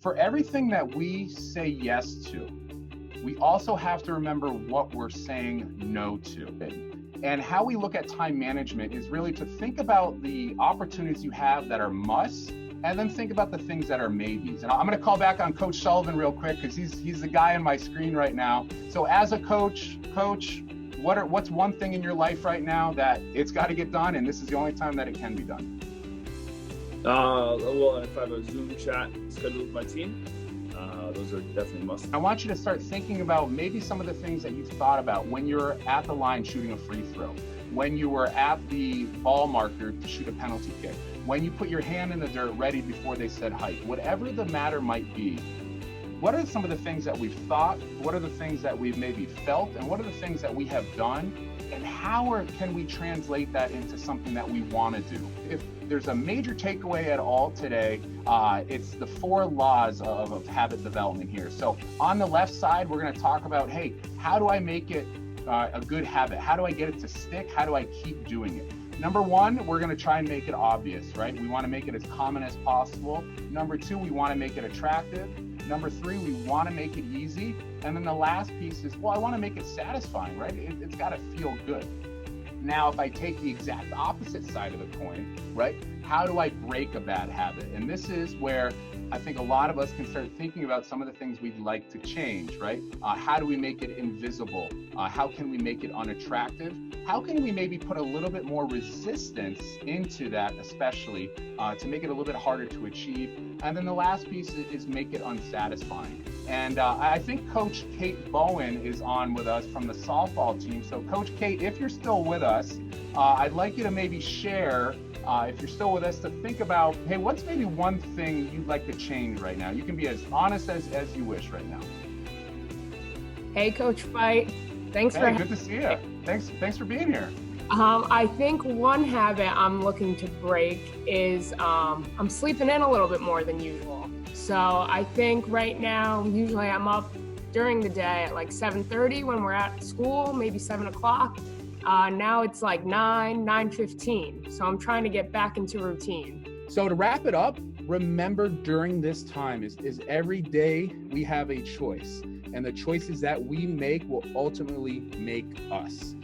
For everything that we say yes to, we also have to remember what we're saying no to. And how we look at time management is really to think about the opportunities you have that are musts, and then think about the things that are maybes. And I'm going to call back on Coach Sullivan real quick because he's the guy on my screen right now. So as a coach, what's one thing in your life right now that it's got to get done, and this is the only time that it can be done? Well, if I have a Zoom chat scheduled with my team, those are definitely must. I want you to start thinking about maybe some of the things that you've thought about when you're at the line shooting a free throw, when you were at the ball marker to shoot a penalty kick, when you put your hand in the dirt ready before they said hike, whatever the matter might be. What are some of the things that we've thought? What are the things that we've maybe felt? And what are the things that we have done? And how can we translate that into something that we want to do? If there's a major takeaway at all today, it's the 4 laws of habit development here. So on the left side, we're going to talk about, hey, how do I make it a good habit? How do I get it to stick? How do I keep doing it? Number 1, we're going to try and make it obvious, right? We want to make it as common as possible. Number 2, we want to make it attractive. Number 3, we want to make it easy. And then the last piece is, well, I want to make it satisfying, right? It's got to feel good. Now, if I take the exact opposite side of the coin, right? How do I break a bad habit? And this is where I think a lot of us can start thinking about some of the things we'd like to change, right? How do we make it invisible? How can we make it unattractive? How can we maybe put a little bit more resistance into that, especially to make it a little bit harder to achieve? And then the last piece is make it unsatisfying. And I think Coach Kate Bowen is on with us from the softball team. So Coach Kate, if you're still with us, I'd like you to maybe share, if you're still with us, to think about, hey, what's maybe one thing you'd like to change right now? You can be as honest as you wish right now. Hey, Coach Feit. Good to see you. Thanks for being here. I think one habit I'm looking to break is I'm sleeping in a little bit more than usual. So I think right now, usually I'm up during the day at like 7:30 when we're at school, maybe 7 o'clock. Now it's like 9:15. So I'm trying to get back into routine. So to wrap it up, remember during this time is every day we have a choice. And the choices that we make will ultimately make us.